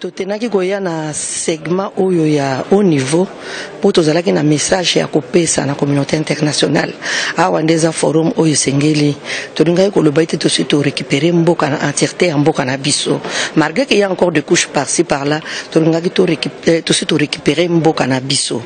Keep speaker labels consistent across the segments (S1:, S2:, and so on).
S1: totenaki koya na segment oyo ya haut niveau pour tozalaki na message ya kopesa na communauté internationale awa ndeza forum oyo sengeli tolingaki koloba ete tosi to récupérer mboka na entièreté ya mboka na biso malgré qu'il y a encore des couches par-ci par-là tolingaki tosi to récupérer mboka na biso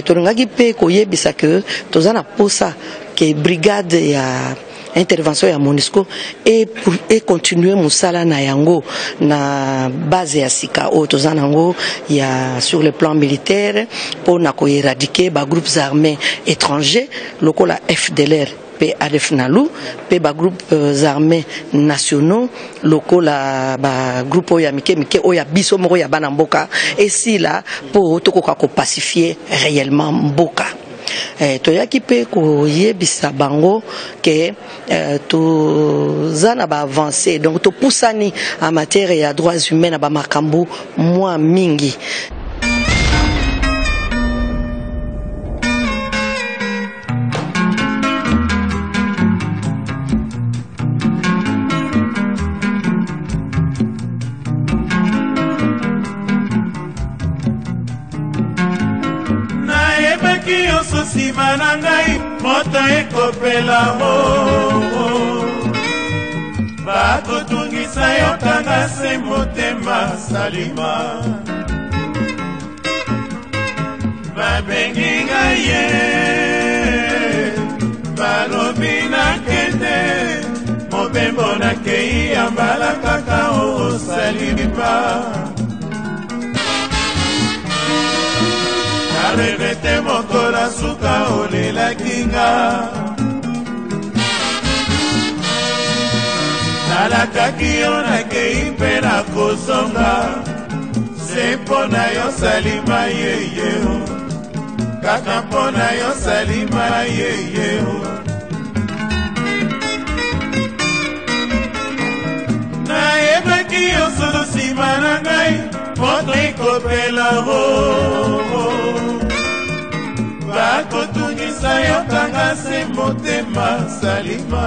S1: tolingaki pe koyebisa que tozana posa ke brigade ya intervention ya MONUSCO et continuer musala na yango na base ya sika o tozanango ya sur le plan militaire pour na ko éradiquer ba groupes armés étrangers lokola FDLR pe ADF Nalu pe ba groupes armés nationaux lokola ba groupe oya mike oya biso moko ya bana mboka et si là pour tokoka ko pacifier réellement mboka toyaki pe koyebisa bango ke tozana ba avancer donc to poussani en matière ya droits humains na ba makambo mwa mingi
S2: Sima na ngai moto ekopela mo bakotungisa yo kanga se motema salima babengi ngai ye balobi nakende mobembo nakei ya mbala kaka osalima Arrete mokola suka olela kinga Nalakaki yo nakei mpe na kozonga Se mpona yo salima yeyeo Kaka mpona yo salima yeyeo Nayebaki yo solo sima na ngai Moto ekopela bakotungisa yo kanga se motema salima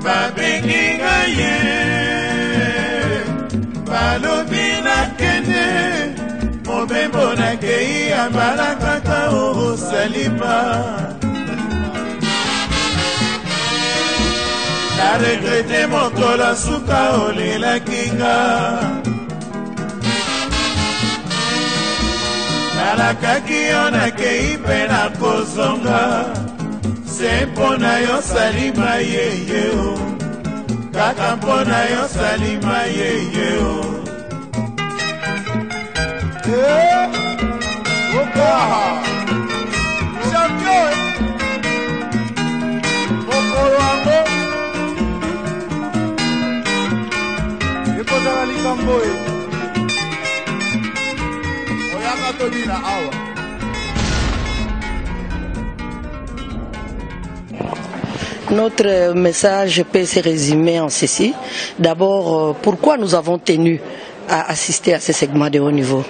S2: babengi ngai ye balobi nakende mobembo nakei ya mbala kaka osalima na regrete mokola suka olelaki nga Nalakaki yo nakei mpe na kozonga Se mpona yo salima yeyeo Kaka mpona yo salima yeyeo
S3: Okaha Champion Mokolo wango Ekozala likambo
S1: Notre message peut se résumer en ceci. D'abord, pourquoi nous avons tenu à assister à ce segment de haut niveau?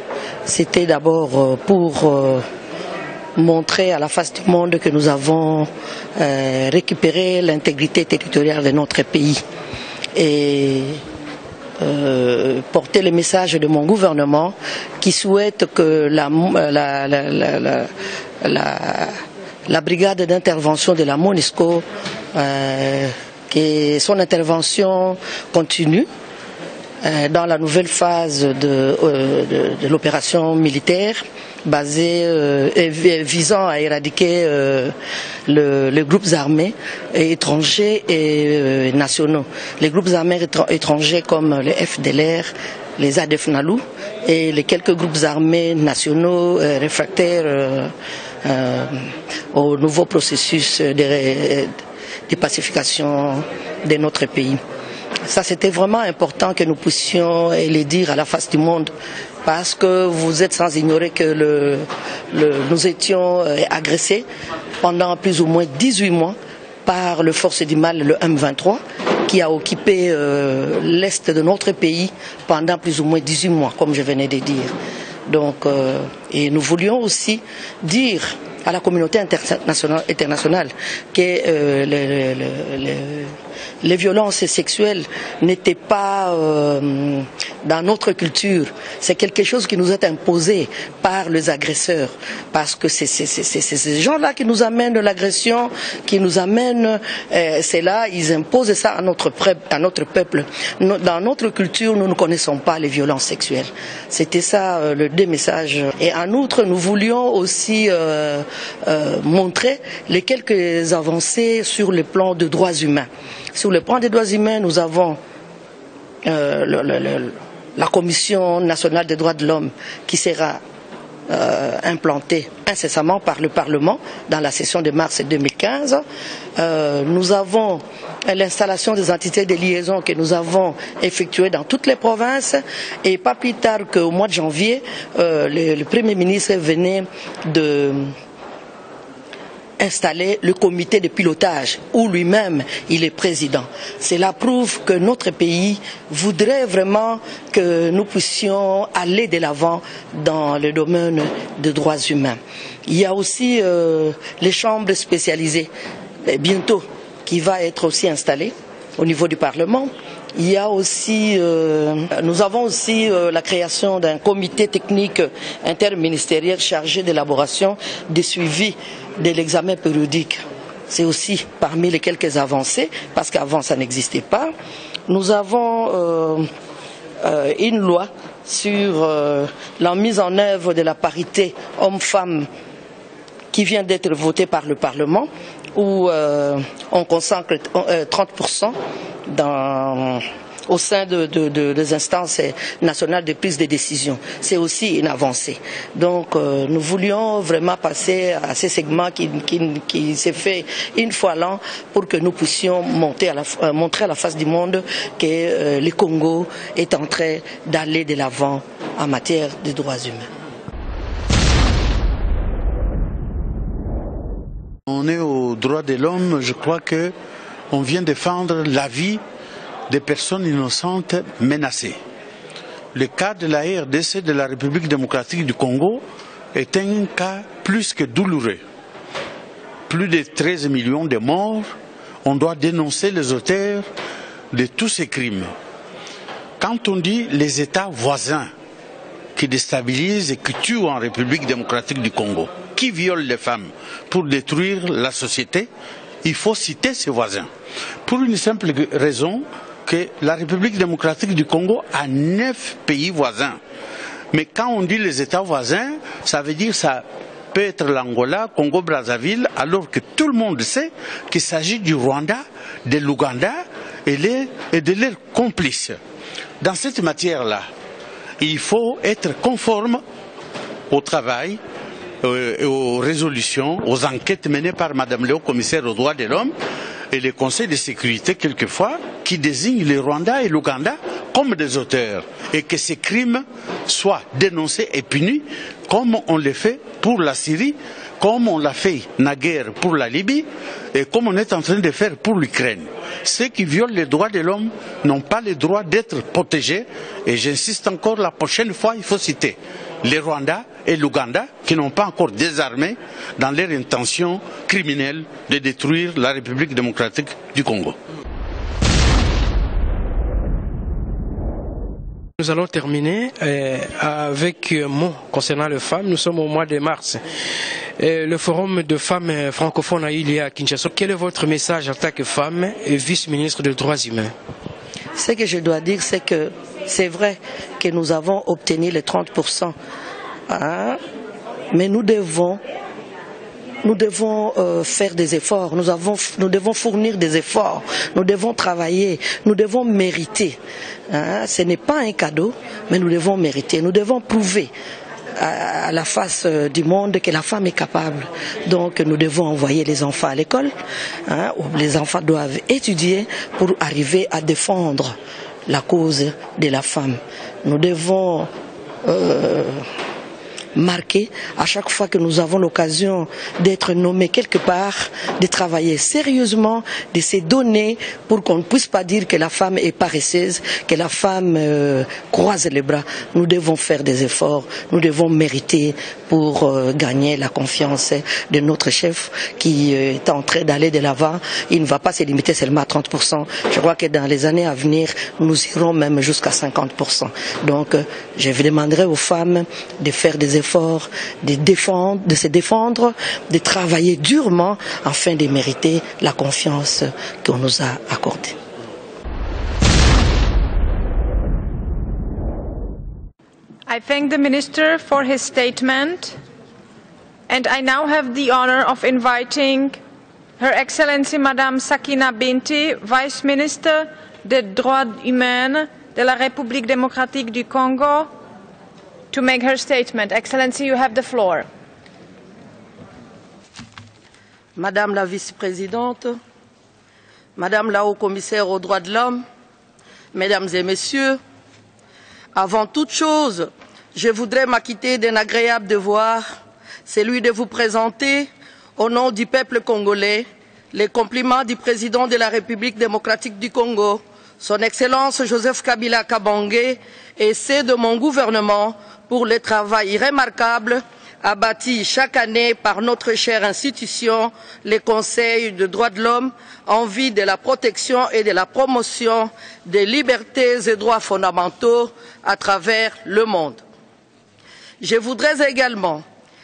S1: C'était d'abord pour montrer à la face du monde que nous avons récupéré l'intégrité territoriale de notre pays. Et porter le message de mon gouvernement qui souhaite que la brigade d'intervention de la MONUSCO, que son intervention continue dans la nouvelle phase de l'opération militaire basée visant à éradiquer les groupes armés étrangers et nationaux. Les groupes armés étrangers comme les FDLR, les ADF Nalu et les quelques groupes armés nationaux réfractaires au nouveau processus de pacification de notre pays. Ça, c'était vraiment important que nous puissions le dire à la face du monde parce que vous êtes sans ignorer que nous étions agressés pendant plus ou moins 18 mois par le force du mal, le M23, qui a occupé l'est de notre pays pendant plus ou moins 18 mois, comme je venais de dire. Donc, et nous voulions aussi dire à la communauté internationale que les violences sexuelles n'étaient pas dans notre culture. C'est quelque chose qui nous est imposé par les agresseurs. Parce que c'est ces gens-là qui nous amènent de l'agression, qui nous amènent, c'est là, ils imposent ça à notre peuple. Dans notre culture, nous ne connaissons pas les violences sexuelles. C'était ça le deux messages. Et en outre, nous voulions aussi montrer les quelques avancées sur le plan des droits humains. Sur le plan des droits humains, nous avons la Commission nationale des droits de l'homme qui sera implantée incessamment par le Parlement dans la session de mars 2015. Nous avons l'installation des entités de liaison que nous avons effectuées dans toutes les provinces et pas plus tard qu'au mois de janvier, le Premier ministre venait de installer le comité de pilotage où lui-même il est président. Cela prouve que notre pays voudrait vraiment que nous puissions aller de l'avant dans le domaine des droits humains. Il y a aussi les chambres spécialisées, bientôt, qui va être aussi installée au niveau du Parlement. Il y a aussi, nous avons aussi la création d'un comité technique interministériel chargé d'élaboration des suivis de l'examen périodique. C'est aussi parmi les quelques avancées, parce qu'avant ça n'existait pas. Nous avons une loi sur la mise en œuvre de la parité homme-femme qui vient d'être votée par le Parlement, où on consacre 30% au sein des instances nationales de prise de décision. C'est aussi une avancée. Donc nous voulions vraiment passer à ce segment qui s'est fait une fois l'an pour que nous puissions montrer à la face du monde que le Congo est en train d'aller de l'avant en matière de droits humains.
S4: On est aux droits de l'homme, je crois qu'on vient défendre la vie des personnes innocentes menacées. Le cas de la RDC, de la République démocratique du Congo, est un cas plus que douloureux. Plus de 13 millions de morts, on doit dénoncer les auteurs de tous ces crimes. Quand on dit les États voisins qui déstabilisent et qui tuent en République démocratique du Congo, qui violent les femmes pour détruire la société, il faut citer ses voisins. Pour une simple raison, que la République démocratique du Congo a 9 pays voisins. Mais quand on dit les États voisins, ça veut dire ça peut être l'Angola, Congo-Brazzaville, alors que tout le monde sait qu'il s'agit du Rwanda, de l'Ouganda et de leurs complices. Dans cette matière-là, il faut être conforme au travail, aux résolutions, aux enquêtes menées par Madame le Haut-Commissaire aux droits de l'homme et les conseils de sécurité quelquefois qui désignent le Rwanda et l'Ouganda comme des auteurs et que ces crimes soient dénoncés et punis comme on le fait pour la Syrie, comme on l'a fait naguère pour la Libye et comme on est en train de faire pour l'Ukraine. Ceux qui violent les droits de l'homme n'ont pas le droit d'être protégés et j'insiste encore, la prochaine fois il faut citer les Rwandais et l'Ouganda qui n'ont pas encore désarmé dans leur intention criminelle de détruire la République démocratique du Congo.
S5: Nous allons terminer avec un mot concernant les femmes. Nous sommes au mois de mars. Le forum de femmes francophones a eu lieu à Kinshasa. Quel est votre message en tant que femme et vice-ministre des droits humains?
S1: Ce que je dois dire, c'est que c'est vrai que nous avons obtenu les 30%, hein, mais nous devons faire des efforts, nous devons fournir des efforts, nous devons travailler, nous devons mériter. Hein. Ce n'est pas un cadeau, mais nous devons mériter, nous devons prouver à la face du monde que la femme est capable. Donc nous devons envoyer les enfants à l'école, hein, où les enfants doivent étudier pour arriver à défendre la cause de la femme. Nous devons marqué à chaque fois que nous avons l'occasion d'être nommés quelque part, de travailler sérieusement, de se donner pour qu'on ne puisse pas dire que la femme est paresseuse, que la femme croise les bras. Nous devons faire des efforts, nous devons mériter pour gagner la confiance de notre chef qui est en train d'aller de l'avant. Il ne va pas se limiter seulement à 30%. Je crois que dans les années à venir, nous irons même jusqu'à 50%. Donc, je demanderai aux femmes de faire des efforts, de se défendre, de travailler durement afin de mériter la confiance qu'on nous a accordée.
S6: I thank the Minister for his statement, and I now have the honor of inviting Her Excellency Madame Sakina Binti, Vice Minister des Droits humains de la République démocratique du Congo, to make her statement. Excellency, you have the floor.
S1: Madame la Vice-Présidente, Madame la Haut-Commissaire aux droits de l'homme, Mesdames et Messieurs, avant toute chose, je voudrais m'acquitter d'un agréable devoir, celui de vous présenter, au nom du peuple congolais, les compliments du président de la République démocratique du Congo, Son Excellence Joseph Kabila Kabange, et ceux de mon gouvernement pour le travail remarquable abattu chaque année par notre chère institution, le Conseil des droits de l'homme, en vue de la protection et de la promotion des libertés et droits fondamentaux à travers le monde. Je voudrais également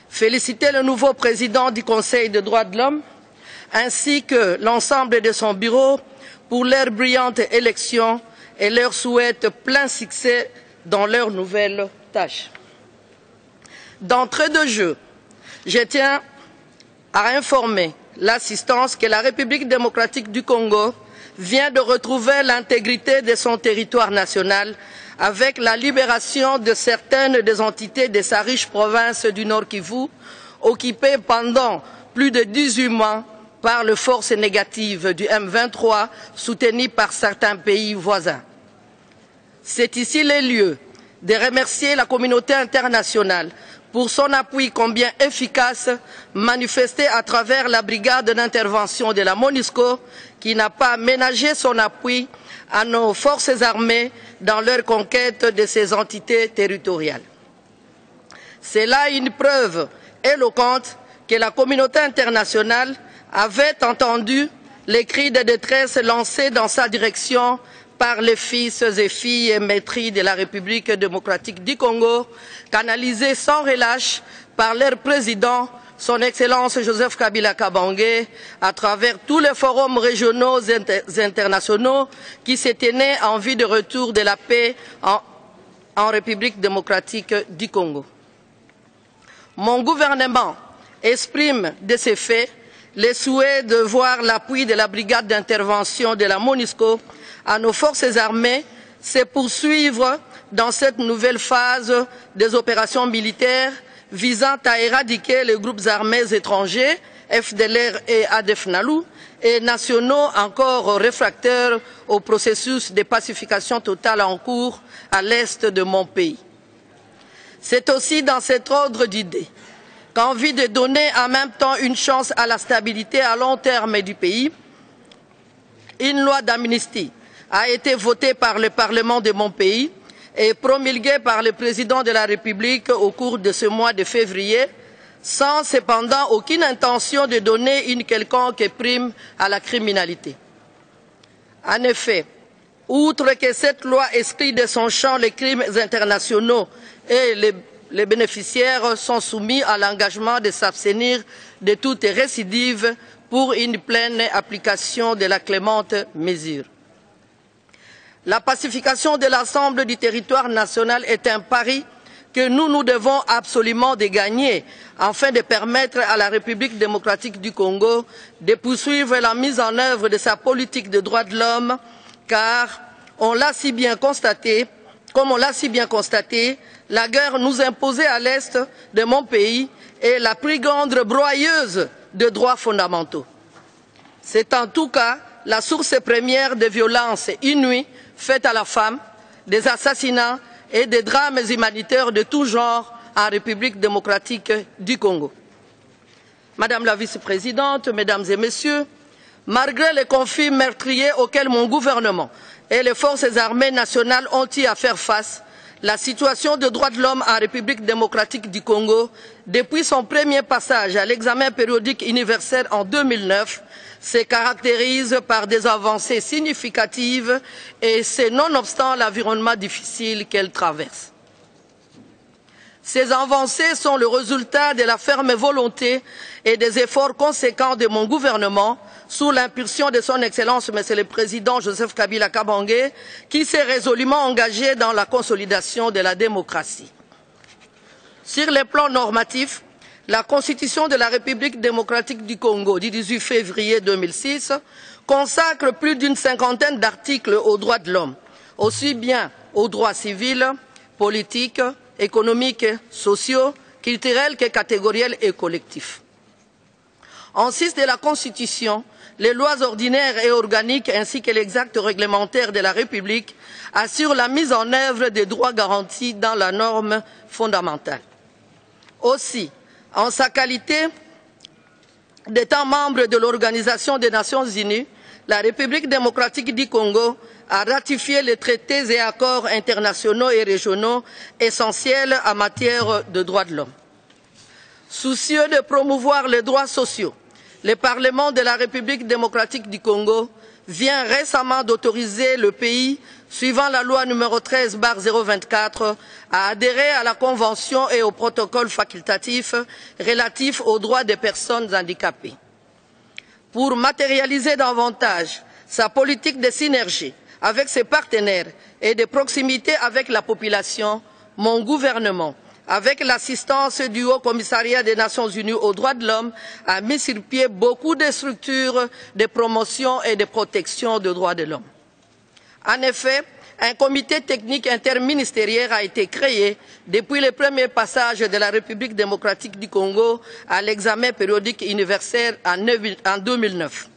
S1: féliciter le nouveau président du Conseil des droits de l'homme ainsi que l'ensemble de son bureau pour leur brillante élection et leur souhaite plein succès dans leurs nouvelles tâches. D'entrée de jeu, je tiens à informer l'assistance que la République démocratique du Congo vient de retrouver l'intégrité de son territoire national avec la libération de certaines des entités de sa riche province du Nord Kivu, occupée pendant plus de 18 mois par les forces négatives du M23 soutenues par certains pays voisins. C'est ici le lieu de remercier la communauté internationale pour son appui combien efficace manifesté à travers la brigade d'intervention de la MONUSCO qui n'a pas ménagé son appui à nos forces armées dans leur conquête de ces entités territoriales. C'est là une preuve éloquente que la communauté internationale avait entendu les cris de détresse lancés dans sa direction par les fils et filles et maîtris de la République démocratique du Congo, canalisés sans relâche par leur président, son Excellence Joseph Kabila Kabange, à travers tous les forums régionaux et internationaux qui se tenaient en vue de retour de la paix en République démocratique du Congo. Mon gouvernement exprime de ces faits le souhait de voir l'appui de la brigade d'intervention de la MONUSCO à nos forces armées se poursuivre dans cette nouvelle phase des opérations militaires visant à éradiquer les groupes armés étrangers, FDLR et ADF-NALU, et nationaux encore réfractaires au processus de pacification totale en cours à l'est de mon pays. C'est aussi dans cet ordre d'idées qu'en vue de donner en même temps une chance à la stabilité à long terme du pays, une loi d'amnistie a été votée par le Parlement de mon pays et promulguée par le président de la République au cours de ce mois de février, sans cependant aucune intention de donner une quelconque prime à la criminalité. En effet, outre que cette loi exclut de son champ les crimes internationaux et les bénéficiaires sont soumis à l'engagement de s'abstenir de toute récidive pour une pleine application de la clémente mesure. La pacification de l'ensemble du territoire national est un pari que nous devons absolument de gagner afin de permettre à la République démocratique du Congo de poursuivre la mise en œuvre de sa politique de droits de l'homme, car on l'a si bien constaté, la guerre nous imposée à l'est de mon pays est la plus grande broyeuse de droits fondamentaux. C'est en tout cas la source première des violences inouïes faites à la femme, des assassinats et des drames humanitaires de tout genre en République démocratique du Congo. Madame la vice-présidente, mesdames et messieurs, malgré les conflits meurtriers auxquels mon gouvernement et les forces armées nationales ont eu à faire face, la situation des droits de l'homme en République démocratique du Congo, depuis son premier passage à l'examen périodique universel en 2009, se caractérise par des avancées significatives et c'est nonobstant l'environnement difficile qu'elle traverse. Ces avancées sont le résultat de la ferme volonté et des efforts conséquents de mon gouvernement sous l'impulsion de son Excellence, Monsieur le Président Joseph Kabila Kabange, qui s'est résolument engagé dans la consolidation de la démocratie. Sur le plan normatif, la Constitution de la République démocratique du Congo du 18 février 2006 consacre plus d'une cinquantaine d'articles aux droits de l'homme, aussi bien aux droits civils, politiques, économiques, sociaux, culturels que catégoriels et collectifs. En 6 de la Constitution, les lois ordinaires et organiques ainsi que les actes réglementaires de la République assurent la mise en œuvre des droits garantis dans la norme fondamentale. Aussi, en sa qualité d'État membre de l'Organisation des Nations Unies, la République démocratique du Congo a ratifié les traités et accords internationaux et régionaux essentiels en matière de droits de l'homme. Soucieux de promouvoir les droits sociaux, le Parlement de la République démocratique du Congo vient récemment d'autoriser le pays, suivant la loi numéro 13/024, à adhérer à la Convention et au protocole facultatif relatif aux droits des personnes handicapées. Pour matérialiser davantage sa politique de synergie avec ses partenaires et de proximité avec la population, mon gouvernement, avec l'assistance du Haut Commissariat des Nations Unies aux droits de l'homme, a mis sur pied beaucoup de structures de promotion et de protection des droits de l'homme. En effet, un comité technique interministériel a été créé depuis le premier passage de la République démocratique du Congo à l'examen périodique universel en 2009.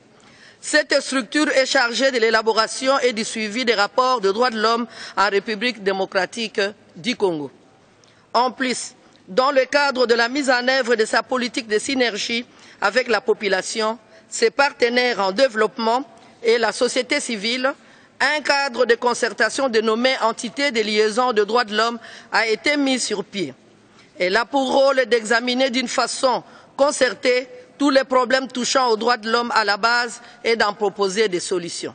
S1: Cette structure est chargée de l'élaboration et du suivi des rapports de droits de l'homme en République démocratique du Congo. En plus, dans le cadre de la mise en œuvre de sa politique de synergie avec la population, ses partenaires en développement et la société civile, un cadre de concertation dénommé Entité de liaison de droits de l'homme a été mis sur pied. Elle a pour rôle d'examiner d'une façon concertée tous les problèmes touchant aux droits de l'homme à la base et d'en proposer des solutions.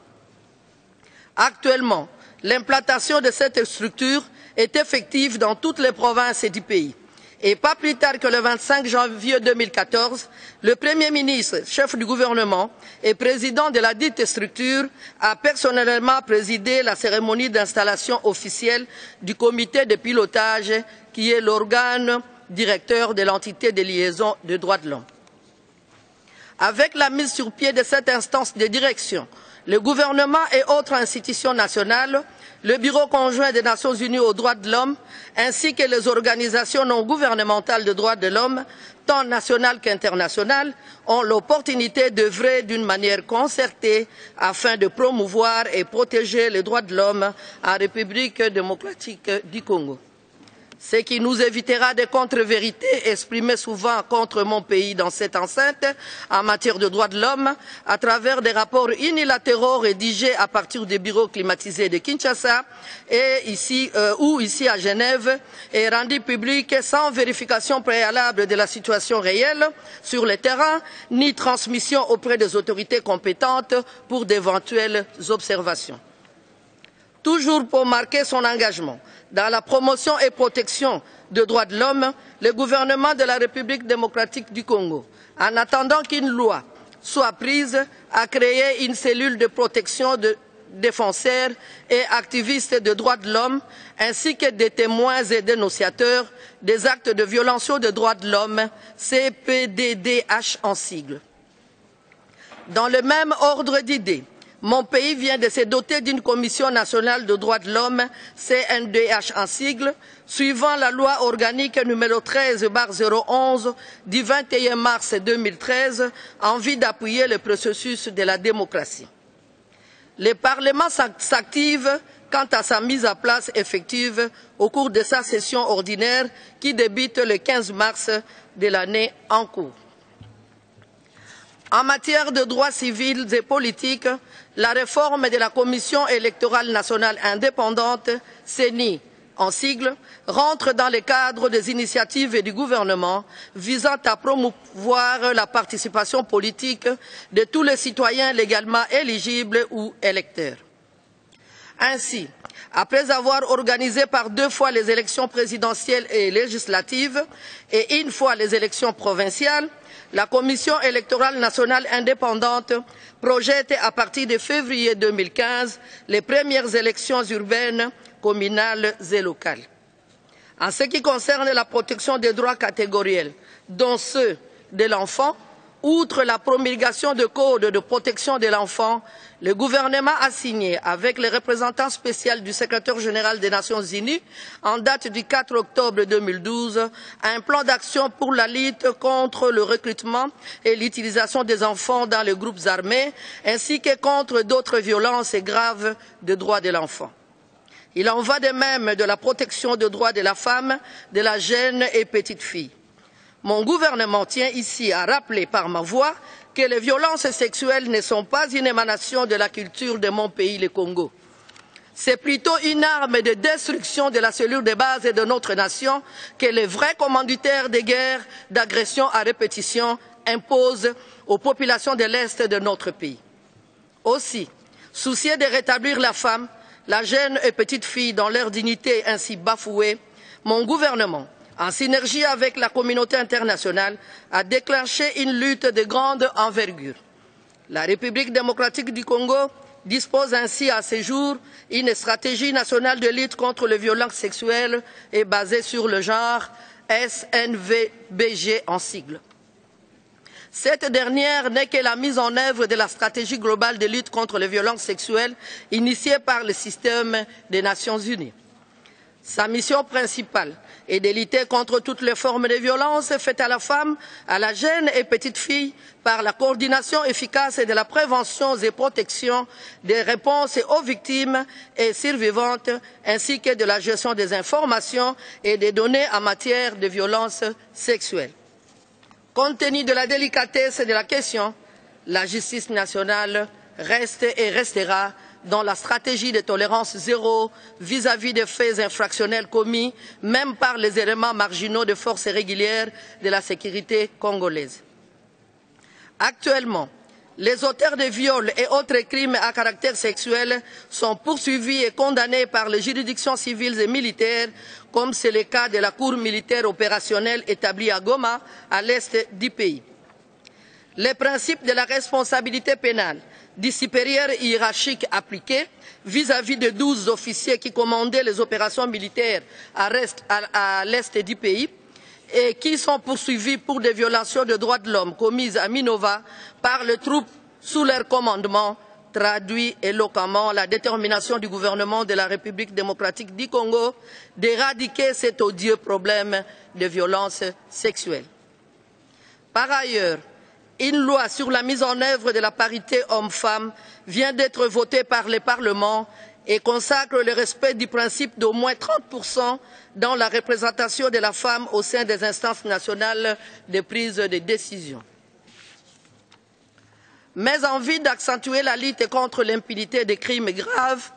S1: Actuellement, l'implantation de cette structure est effective dans toutes les provinces du pays. Et pas plus tard que le 25 janvier 2014, le Premier ministre, chef du gouvernement et président de la dite structure, a personnellement présidé la cérémonie d'installation officielle du comité de pilotage qui est l'organe directeur de l'entité de liaison des droits de l'homme. Avec la mise sur pied de cette instance de direction, le gouvernement et autres institutions nationales, le Bureau conjoint des Nations Unies aux droits de l'homme, ainsi que les organisations non gouvernementales de droits de l'homme, tant nationales qu'internationales, ont l'opportunité d'œuvrer d'une manière concertée afin de promouvoir et protéger les droits de l'homme en République démocratique du Congo. Ce qui nous évitera des contre-vérités exprimées souvent contre mon pays dans cette enceinte en matière de droits de l'homme à travers des rapports unilatéraux rédigés à partir des bureaux climatisés de Kinshasa ou ici à Genève et rendus publics sans vérification préalable de la situation réelle sur le terrain ni transmission auprès des autorités compétentes pour d'éventuelles observations. Toujours pour marquer son engagement dans la promotion et protection des droits de l'homme, le gouvernement de la République démocratique du Congo, en attendant qu'une loi soit prise, a créé une cellule de protection de défenseurs et activistes des droits de l'homme, ainsi que des témoins et dénonciateurs des actes de violation des droits de l'homme, CPDDH en sigle. Dans le même ordre d'idées, mon pays vient de se doter d'une commission nationale de droits de l'homme, CNDH en sigle, suivant la loi organique numéro 13/011 du 21 mars 2013 en vue d'appuyer le processus de la démocratie. Le Parlement s'active quant à sa mise en place effective au cours de sa session ordinaire qui débute le 15 mars de l'année en cours. En matière de droits civils et politiques, la réforme de la Commission électorale nationale indépendante, CENI en sigle, rentre dans le cadre des initiatives du gouvernement visant à promouvoir la participation politique de tous les citoyens légalement éligibles ou électeurs. Ainsi, après avoir organisé par 2 fois les élections présidentielles et législatives et 1 fois les élections provinciales, la Commission électorale nationale indépendante projette à partir de février 2015 les premières élections urbaines, communales et locales. En ce qui concerne la protection des droits catégoriels, dont ceux de l'enfant, outre la promulgation de codes de protection de l'enfant, le gouvernement a signé avec le représentant spécial du secrétaire général des Nations Unies, en date du 4 octobre 2012, un plan d'action pour la lutte contre le recrutement et l'utilisation des enfants dans les groupes armés, ainsi que contre d'autres violences graves des droits de l'enfant. Il en va de même de la protection des droits de la femme, de la jeune et petite fille. Mon gouvernement tient ici à rappeler par ma voix que les violences sexuelles ne sont pas une émanation de la culture de mon pays, le Congo. C'est plutôt une arme de destruction de la cellule de base de notre nation que les vrais commanditaires de guerre, d'agression à répétition imposent aux populations de l'Est de notre pays. Aussi, soucieux de rétablir la femme, la jeune et petite fille dans leur dignité ainsi bafouée, mon gouvernement, en synergie avec la communauté internationale, a déclenché une lutte de grande envergure. La République démocratique du Congo dispose ainsi à ce jour d'une stratégie nationale de lutte contre les violences sexuelles et basée sur le genre, SNVBG en sigle. Cette dernière n'est que la mise en œuvre de la stratégie globale de lutte contre les violences sexuelles initiée par le système des Nations Unies. Sa mission principale est de lutter contre toutes les formes de violence faites à la femme, à la jeune et petite fille par la coordination efficace de la prévention et protection des réponses aux victimes et survivantes, ainsi que de la gestion des informations et des données en matière de violences sexuelles. Compte tenu de la délicatesse de la question, la justice nationale reste et restera dans la stratégie de tolérance zéro vis-à-vis des faits infractionnels commis, même par les éléments marginaux de forces régulières de la sécurité congolaise. Actuellement, les auteurs de viols et autres crimes à caractère sexuel sont poursuivis et condamnés par les juridictions civiles et militaires, comme c'est le cas de la Cour militaire opérationnelle établie à Goma, à l'est du pays. Les principes de la responsabilité pénale du supérieur hiérarchique appliqué vis-à-vis de 12 officiers qui commandaient les opérations militaires à l'est du pays et qui sont poursuivis pour des violations de droits de l'homme commises à Minova par les troupes sous leur commandement, traduit éloquemment la détermination du gouvernement de la République démocratique du Congo d'éradiquer cet odieux problème de violence sexuelle. Par ailleurs, une loi sur la mise en œuvre de la parité homme-femme vient d'être votée par le Parlement et consacre le respect du principe d'au moins 30% dans la représentation de la femme au sein des instances nationales de prise de décision. Mais en vue d'accentuer la lutte contre l'impunité des crimes graves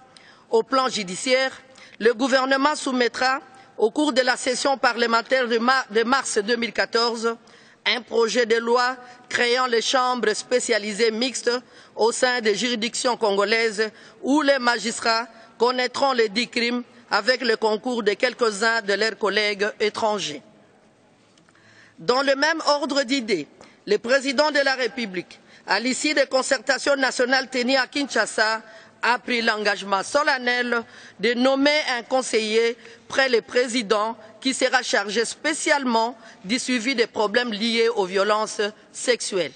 S1: au plan judiciaire, le gouvernement soumettra, au cours de la session parlementaire de mars 2014, un projet de loi créant les chambres spécialisées mixtes au sein des juridictions congolaises où les magistrats connaîtront les 10 crimes avec le concours de quelques-uns de leurs collègues étrangers. Dans le même ordre d'idées, le président de la République, à l'issue des concertations nationales tenues à Kinshasa, a pris l'engagement solennel de nommer un conseiller près le président qui sera chargé spécialement du suivi des problèmes liés aux violences sexuelles.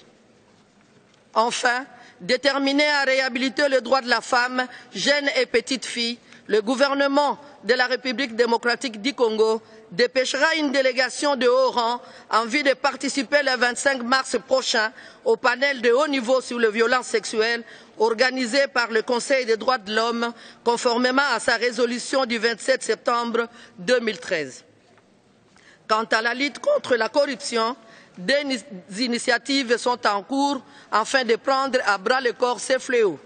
S1: Enfin, déterminé à réhabiliter les droits de la femme, jeune et petite fille, le gouvernement de la République démocratique du Congo dépêchera une délégation de haut rang en vue de participer le 25 mars prochain au panel de haut niveau sur les violences sexuelles organisée par le Conseil des droits de l'homme conformément à sa résolution du 27 septembre 2013. Quant à la lutte contre la corruption, des initiatives sont en cours afin de prendre à bras le corps ces fléaux.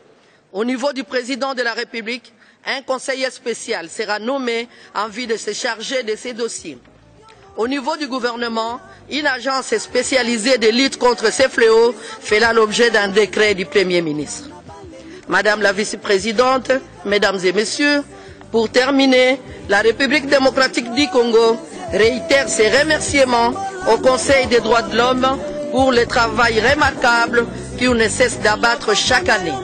S1: Au niveau du président de la République, un conseiller spécial sera nommé en vue de se charger de ces dossiers. Au niveau du gouvernement, une agence spécialisée de lutte contre ces fléaux fera l'objet d'un décret du Premier ministre. Madame la vice-présidente, mesdames et messieurs, pour terminer, la République démocratique du Congo réitère ses remerciements au Conseil des droits de l'homme pour le travail remarquable qu'il ne cesse d'abattre chaque année.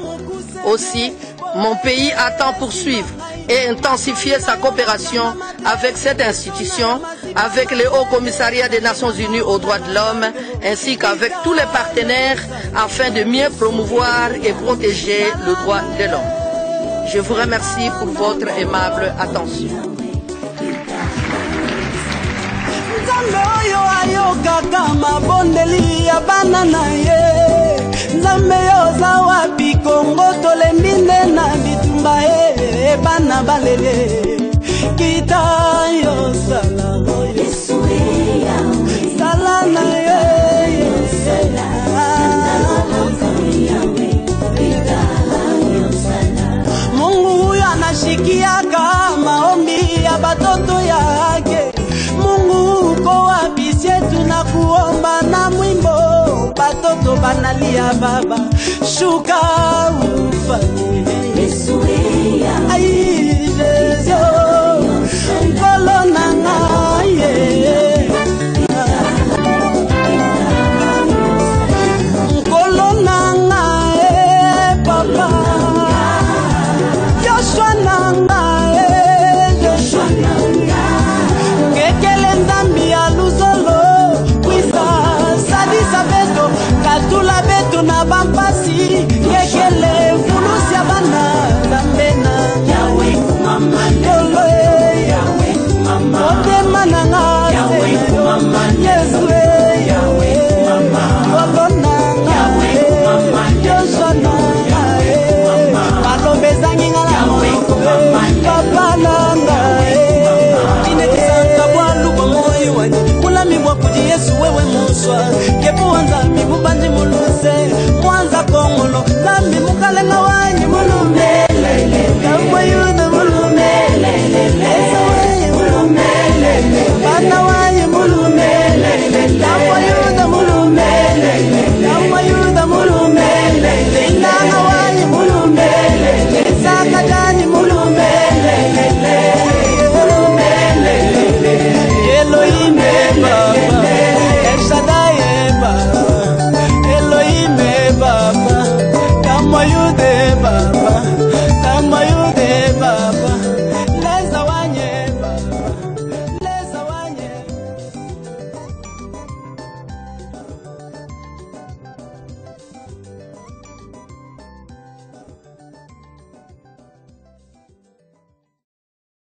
S1: Aussi, mon pays attend poursuivre et intensifier sa coopération avec cette institution, avec le Haut Commissariat des Nations Unies aux droits de l'homme, ainsi qu'avec tous les partenaires afin de mieux promouvoir et protéger le droit de l'homme. Je vous remercie pour votre aimable attention.
S7: Nzambe oyo ayokaka mabondeli ya bana na ye. Nzambe oza wapi Kongo tolembi nde na bitumba ye. Bana balele kita yo sala oyo sala na ye Mungu huyo anashikiaka maombi ya batoto yake. Mungu uko wapi sietu na kuomba na mwimbo batoto banalia baba shuka ufanye